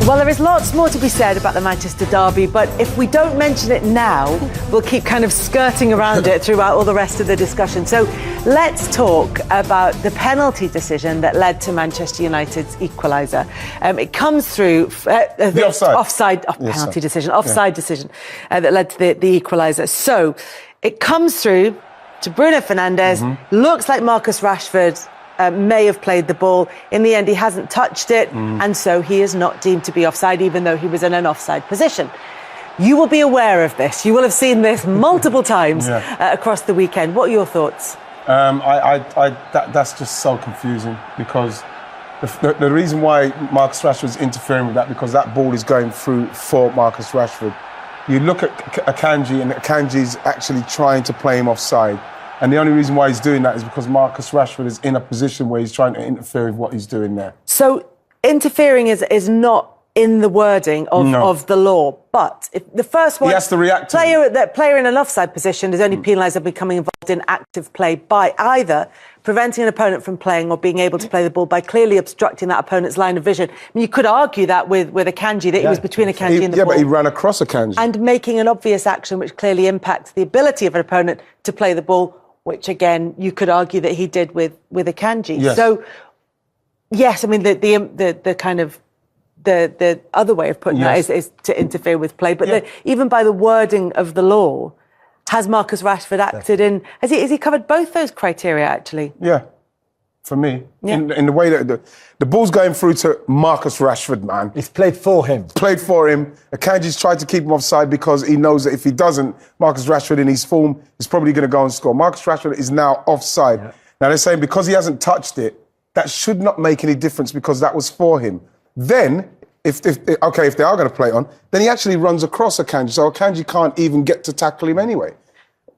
Well, there is lots more to be said about the Manchester derby, but if we don't mention it now, we'll keep kind of skirting around it throughout all the rest of the discussion. So let's talk about the penalty decision that led to Manchester United's equaliser. It comes through the offside decision that led to the equaliser. So it comes through to Bruno Fernandes. Looks like Marcus Rashford may have played the ball. In the end, he hasn't touched it, and so he is not deemed to be offside, even though he was in an offside position. You will be aware of this. You will have seen this multiple times across the weekend. What are your thoughts? That's just so confusing, because the reason why Marcus Rashford's interfering with that, because that ball is going through for Marcus Rashford. You look at Akanji, and Akanji's actually trying to play him offside. And the only reason why he's doing that is because Marcus Rashford is in a position where he's trying to interfere with what he's doing there. So interfering is not in the wording of the law, but if the first one... He has to react to the player in an offside position is only penalised for becoming involved in active play by either preventing an opponent from playing or being able to play the ball by clearly obstructing that opponent's line of vision. I mean, you could argue that with Akanji, that he was between Akanji and the ball. Yeah, but he ran across Akanji. And making an obvious action which clearly impacts the ability of an opponent to play the ball, which, again, you could argue that he did with Akanji. Yes. So, yes, I mean, the kind of... The other way of putting that is to interfere with play. But even by the wording of the law, has Marcus Rashford acted in... Has he covered both those criteria, actually? Yeah, for me. Yeah. In the way that the ball's going through to Marcus Rashford, man. He's played for him. Akanji's tried to keep him offside because he knows that if he doesn't, Marcus Rashford in his form is probably going to go and score. Marcus Rashford is now offside. Yeah. Now, they're saying because he hasn't touched it, that should not make any difference because that was for him. Then... If they are going to play it on, then he actually runs across Akanji, so Akanji can't even get to tackle him anyway.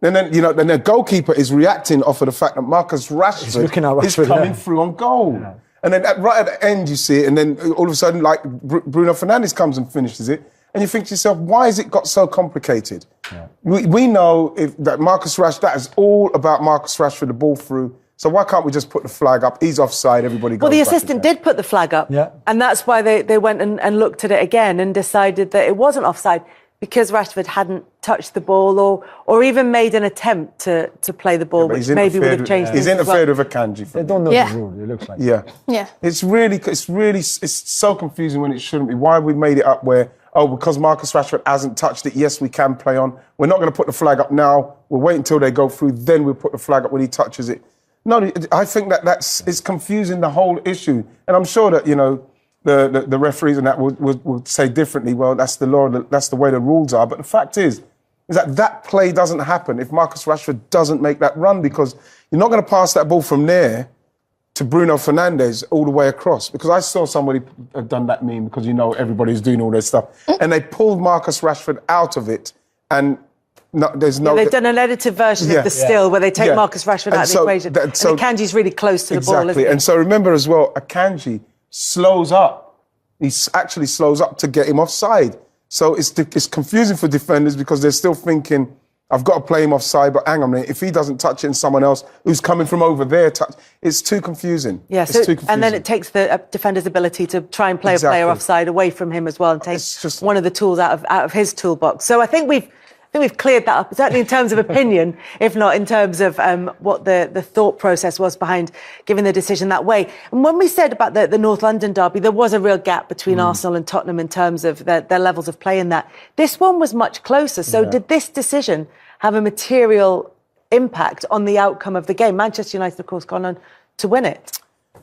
And then the goalkeeper is reacting off of the fact that Marcus Rashford is coming through on goal. Yeah. And then right at the end, you see it, and then all of a sudden, like, Bruno Fernandes comes and finishes it, and you think to yourself, why has it got so complicated? Yeah. We know that Marcus Rashford, that is all about Marcus Rashford, the ball through. So why can't we just put the flag up? He's offside, everybody goes. Well, the assistant did put the flag up, and that's why they went and looked at it again and decided that it wasn't offside because Rashford hadn't touched the ball or even made an attempt to play the ball, which maybe would have changed things. He's interfered with Akanji. They don't know the rule, it looks like. Yeah. It's so confusing when it shouldn't be. Why have we made it up where, because Marcus Rashford hasn't touched it, yes, we can play on. We're not going to put the flag up now. We'll wait until they go through, then we'll put the flag up when he touches it. No, I think it's confusing the whole issue. And I'm sure that, the referees and that will say differently, well, that's the law, that's the way the rules are. But the fact is that play doesn't happen if Marcus Rashford doesn't make that run, because you're not going to pass that ball from there to Bruno Fernandes all the way across. Because I saw somebody have done that meme, because, everybody's doing all this stuff. And they pulled Marcus Rashford out of it, and... they've done an edited version of the still where they take Marcus Rashford out of the equation. And Akanji's really close to the ball, isn't he? And so remember as well, Akanji slows up. He actually slows up to get him offside. So it's confusing for defenders because they're still thinking, I've got to play him offside, but hang on a minute, if he doesn't touch it and someone else who's coming from over there it's too confusing. Yeah, it's too confusing. And then it takes the defender's ability to try and play a player offside away from him as well and take one of the tools out of his toolbox. So I think we've cleared that up, certainly in terms of opinion, if not in terms of what the thought process was behind giving the decision that way. And when we said about the North London derby, there was a real gap between Arsenal and Tottenham in terms of their levels of play in that. This one was much closer. So did this decision have a material impact on the outcome of the game? Manchester United, of course, gone on to win it.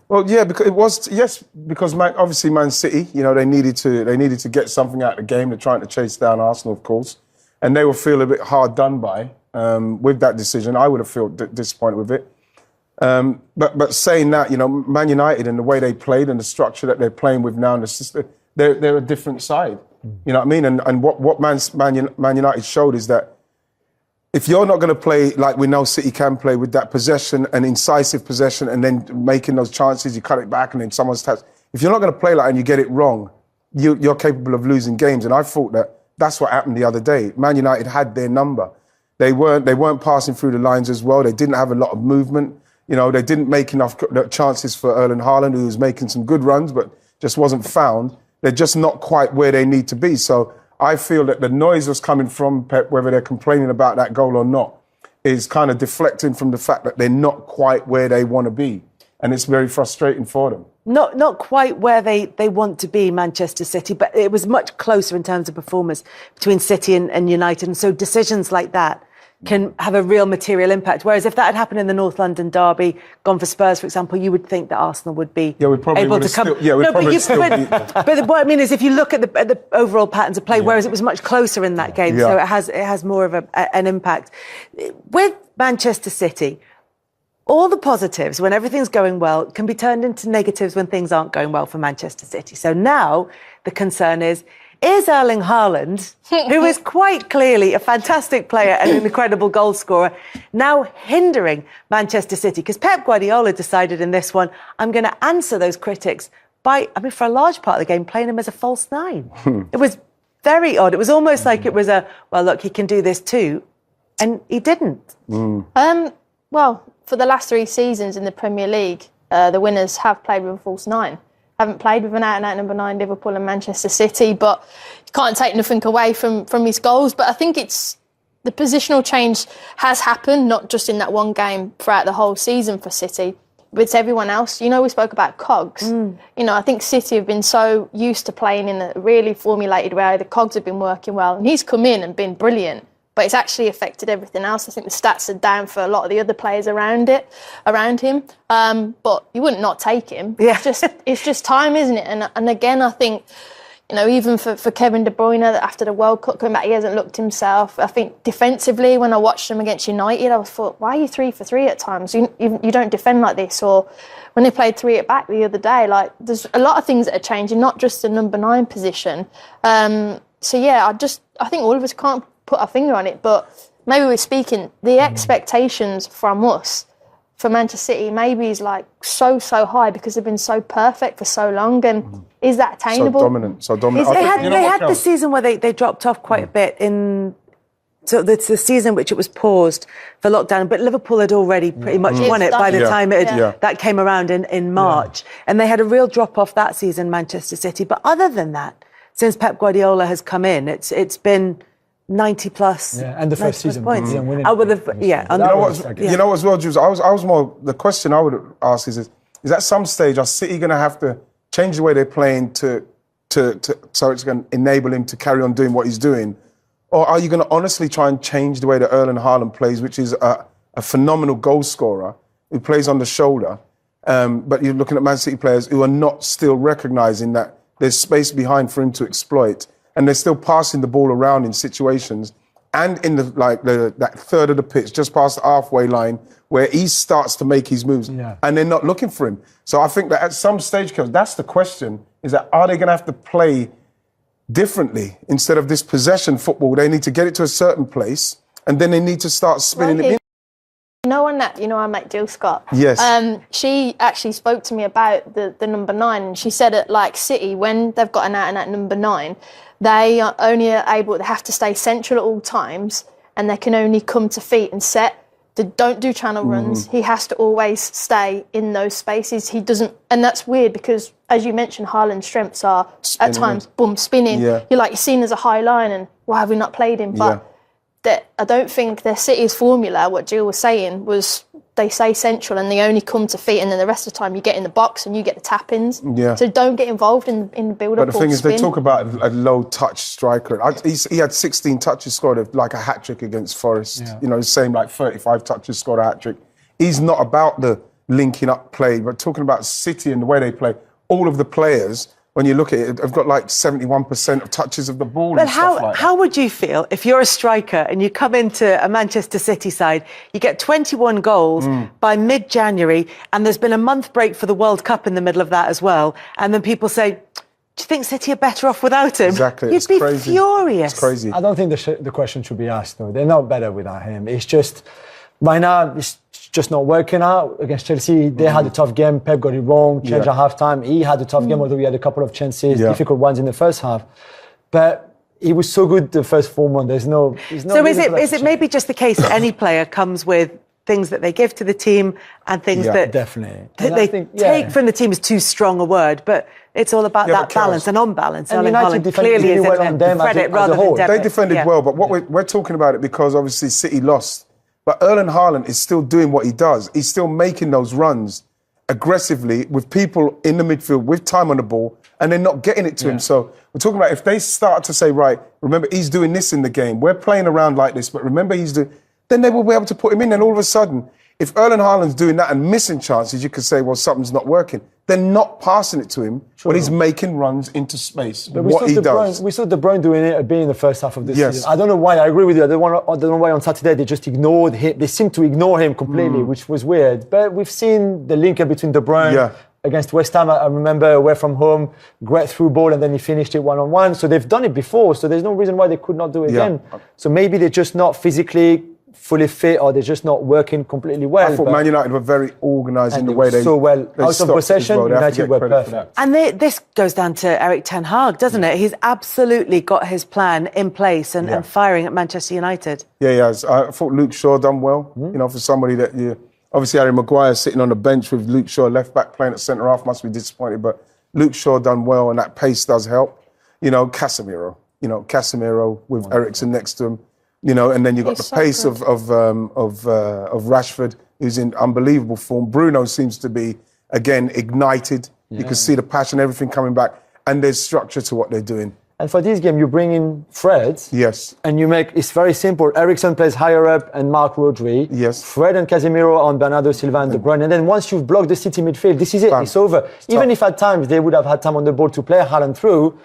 Well, yeah, because obviously Man City, they needed to get something out of the game. They're trying to chase down Arsenal, of course. And they will feel a bit hard done by with that decision. I would have felt disappointed with it. But saying that, Man United and the way they played and the structure that they're playing with now, they're a different side. You know what I mean? And what Man United showed is that if you're not going to play like we know City can play with that possession and incisive possession and then making those chances, you cut it back and then someone's touched. If you're not going to play like that and you get it wrong, you're capable of losing games. And I thought that's what happened the other day. Man United had their number. They weren't passing through the lines as well. They didn't have a lot of movement. They didn't make enough chances for Erling Haaland, who was making some good runs, but just wasn't found. they're just not quite where they need to be. So I feel that the noise was coming from Pep, whether they're complaining about that goal or not, is kind of deflecting from the fact that they're not quite where they want to be. And it's very frustrating for them. Not quite where they want to be, Manchester City, but it was much closer in terms of performance between City and United. And so decisions like that can have a real material impact. Whereas if that had happened in the North London derby, gone for Spurs, for example, you would think that Arsenal would be able to come. But what I mean is, if you look at the overall patterns of play, whereas it was much closer in that game, so it has more of an impact. With Manchester City, all the positives, when everything's going well, can be turned into negatives when things aren't going well for Manchester City. So now the concern is Erling Haaland, who is quite clearly a fantastic player and an incredible goal scorer, now hindering Manchester City? Because Pep Guardiola decided in this one, I'm going to answer those critics by, for a large part of the game, playing him as a false nine. It was very odd. It was almost like it was well, look, he can do this too. And he didn't. Well, for the last 3 seasons in the Premier League, the winners have played with a false nine. Haven't played with an out-and-out number 9, Liverpool and Manchester City, but you can't take nothing away from his goals. But I think it's the positional change has happened, not just in that one game throughout the whole season for City, but it's everyone else. We spoke about cogs. I think City have been so used to playing in a really formulated way. The cogs have been working well, and he's come in and been brilliant. But it's actually affected everything else. I think the stats are down for a lot of the other players around him. But you wouldn't not take him. Yeah. It's just time, isn't it? And again, I think, even for Kevin De Bruyne, after the World Cup coming back, he hasn't looked himself. I think defensively, when I watched him against United, I thought, why are you 3 for 3 at times? You don't defend like this. Or when they played 3 at back the other day, there's a lot of things that are changing, not just the number 9 position. I think all of us can't put our finger on it, but maybe we're speaking, the expectations from us for Manchester City maybe is so high because they've been so perfect for so long, and is that attainable? So dominant. They had the season where they dropped off quite a bit so it's the season which it was paused for lockdown, but Liverpool had already pretty much won it by the time that came around in March, and they had a real drop off that season, Manchester City. But other than that, since Pep Guardiola has come in, it's been 90 plus. Yeah, and the first season. Points. You know what as well, Jules? I was more, the question I would ask is at some stage, are City going to have to change the way they're playing so it's going to enable him to carry on doing what he's doing? Or are you going to honestly try and change the way that Erling Haaland plays, which is a phenomenal goal scorer who plays on the shoulder, but you're looking at Man City players who are not still recognising that there's space behind for him to exploit, and they're still passing the ball around in situations and in that third of the pitch, just past the halfway line, where he starts to make his moves, and they're not looking for him. So I think that at some stage, that's the question, is that are they going to have to play differently instead of this possession football? They need to get it to a certain place, and then they need to start spinning it in. Our mate Jill Scott. Yes. She actually spoke to me about the number 9, and she said at City, when they've got an out-and-out number 9, they are only they have to stay central at all times, and they can only come to feet and set. They don't do channel runs. He has to always stay in those spaces. He doesn't, and that's weird because, as you mentioned, Haaland's strengths are at times spinning. Yeah. You're seen as a high line, and why have we not played him? But I don't think their City's formula, what Jill was saying, was they stay central and they only come to feet, and then the rest of the time you get in the box and you get the tap-ins. Yeah. So don't get involved in the build-up. But the thing is, they talk about a low-touch striker. He had 16 touches, scored a hat-trick against Forest. Yeah. Same 35 touches, scored a hat-trick. He's not about the linking up play, but talking about City and the way they play. All of the players, when you look at it, have got 71% of touches of the ball. But how would you feel if you're a striker and you come into a Manchester City side, you get 21 goals by mid-January, and there's been a month break for the World Cup in the middle of that as well, and then people say, do you think City are better off without him? Exactly. You'd be furious. It's crazy. I don't think the question should be asked, though. They're not better without him. It's just, right now, it's just not working out against Chelsea. They had a tough game. Pep got it wrong, changed at half-time. He had a tough game, although he had a couple of chances, difficult ones in the first half. But he was so good the first 4 months. So is it maybe just the case that any player comes with things that they give to the team and things that definitely they take from the team is too strong a word, but it's all about that balance and on-balance. And Erling United Haaland clearly is well on them credit as rather a whole. than debit. They defended well, but what we're talking about it because obviously City lost. But Erling Haaland is still doing what he does. He's still making those runs aggressively with people in the midfield with time on the ball, and they're not getting it to him. So we're talking about if they start to say, right, remember he's doing this in the game. We're playing around like this, but remember he's doing. Then they will be able to put him in. And all of a sudden, if Erling Haaland's doing that and missing chances, you could say, well, something's not working. They're not passing it to him, but he's making runs into space. But what he does. We saw De Bruyne doing it a bit in the first half of the Yes. season. I don't know why. I agree with you. I don't know why on Saturday they just ignored him. They seemed to ignore him completely, which was weird. But we've seen the link between De Bruyne against West Ham. I remember away from home, great through ball, and then he finished it one-on-one. So they've done it before. So there's no reason why they could not do it again. So maybe they're just not physically fully fit, or they're just not working completely well. I thought Man United were very organised in the way they so well out of possession. United were perfect. And this goes down to Erik Ten Hag, doesn't it? He's absolutely got his plan in place and firing at Manchester United. Yeah, he has. I thought Luke Shaw done well. You know, for somebody that obviously Harry Maguire sitting on the bench with Luke Shaw left back playing at centre half must be disappointed, but Luke Shaw done well, and that pace does help. You know, Casemiro with Eriksen next to him. You know, and then you've got the pace of Rashford, who's in unbelievable form. Bruno seems to be, again, ignited. You can see the passion, everything coming back. And there's structure to what they're doing. And for this game, you bring in Fred. Yes. And it's very simple. Eriksen plays higher up and Mark Rodri. Yes. Fred and Casemiro on Bernardo Silva and De Bruyne. And then once you've blocked the City midfield, this is it. It's over. Even if at times they would have had time on the ball to play Haaland through,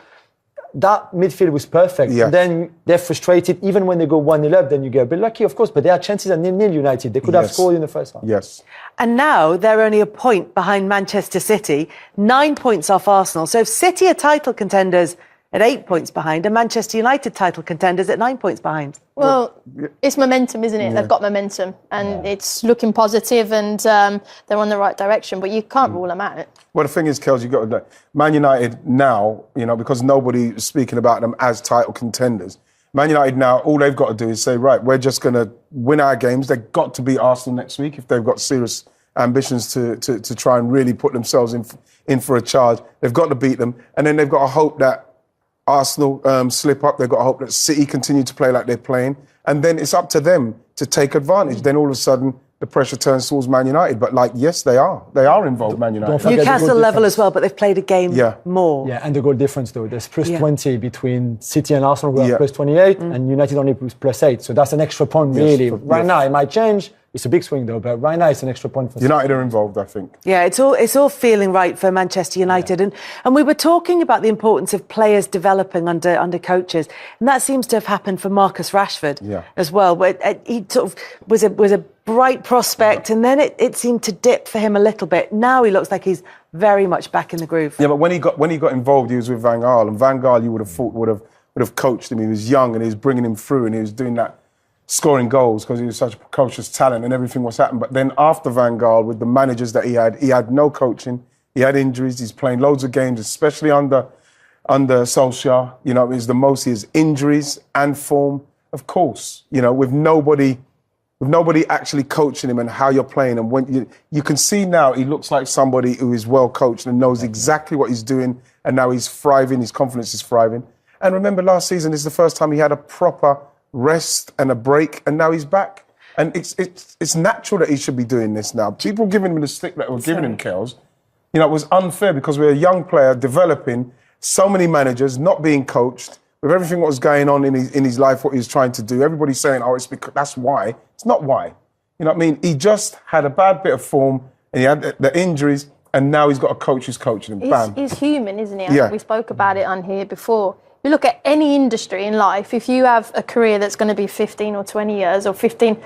that midfield was perfect. Yeah. And then they're frustrated. Even when they go 1-0 up, then you get a bit lucky, of course. But there are chances at 0-0 United. They could have scored in the first half. Yes. And now they're only a point behind Manchester City, 9 points off Arsenal. So if City are title contenders at 8 points behind, and Manchester United title contenders at 9 points behind. Well, it's momentum, isn't it? They've got momentum, and it's looking positive, and they're on the right direction. But you can't rule them out. Well, the thing is, Kels, you've got to Man United now, you know, because nobody is speaking about them as title contenders. Man United now, all they've got to do is say, right, we're just going to win our games. They've got to beat Arsenal next week if they've got serious ambitions to try and really put themselves in for a charge. They've got to beat them, and then they've got to hope that Arsenal slip up. They've got to hope that City continue to play like they're playing. And then it's up to them to take advantage. Then all of a sudden, the pressure turns towards Man United. But yes, they are. They are involved, Man United. Newcastle level as well, but they've played a game more. Yeah, and the goal difference, though. There's plus 20 between City and Arsenal, who are plus 28, and United only plus 8. So that's an extra point, really. Right now, it might change. It's a big swing, though, but right now it's an extra point for United are involved, I think. Yeah, it's all feeling right for Manchester United. And we were talking about the importance of players developing under coaches. And that seems to have happened for Marcus Rashford as well. Where he sort of was a bright prospect, and then it seemed to dip for him a little bit. Now he looks like he's very much back in the groove. Yeah, but when he got involved, he was with Van Gaal. And Van Gaal, you would have thought, would have coached him. He was young and he was bringing him through, and he was doing that, scoring goals because he was such a precocious talent and everything was happening. But then after Van Gaal, with the managers that he had no coaching, he had injuries, he's playing loads of games, especially under Solskjaer. You know, it's the most, he has injuries and form, of course, you know, with nobody actually coaching him and how you're playing. And when you can see now, he looks like somebody who is well coached and knows exactly what he's doing. And now he's thriving, his confidence is thriving. And remember, last season is the first time he had a proper rest and a break, and now he's back. And it's natural that he should be doing this now. People giving him the stick that were giving him, Kels, you know, it was unfair because we're a young player developing, so many managers not being coached, with everything what was going on in his life, what he was trying to do. Everybody's saying, oh, it's because that's why. It's not why. You know what I mean? He just had a bad bit of form, and he had the injuries, and now he's got a coach who's coaching him. Bam. He's human, isn't he? I think we spoke about it on here before. You look at any industry in life, if you have a career that's going to be 15 or 20 years or 15,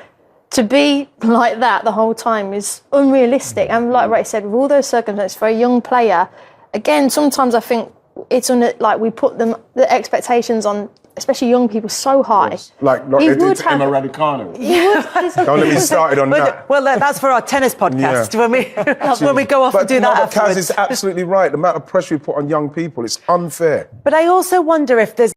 to be like that the whole time is unrealistic. And like Ray said, with all those circumstances, for a young player, again, sometimes I think it's like we put the expectations on, especially young people, so high. Yes. Like it did to Emma Raducanu. Don't let me started on that. Well, that's for our tennis podcast when we go off and do that afterwards. Kaz is absolutely right. The amount of pressure you put on young people, it's unfair. But I also wonder if there's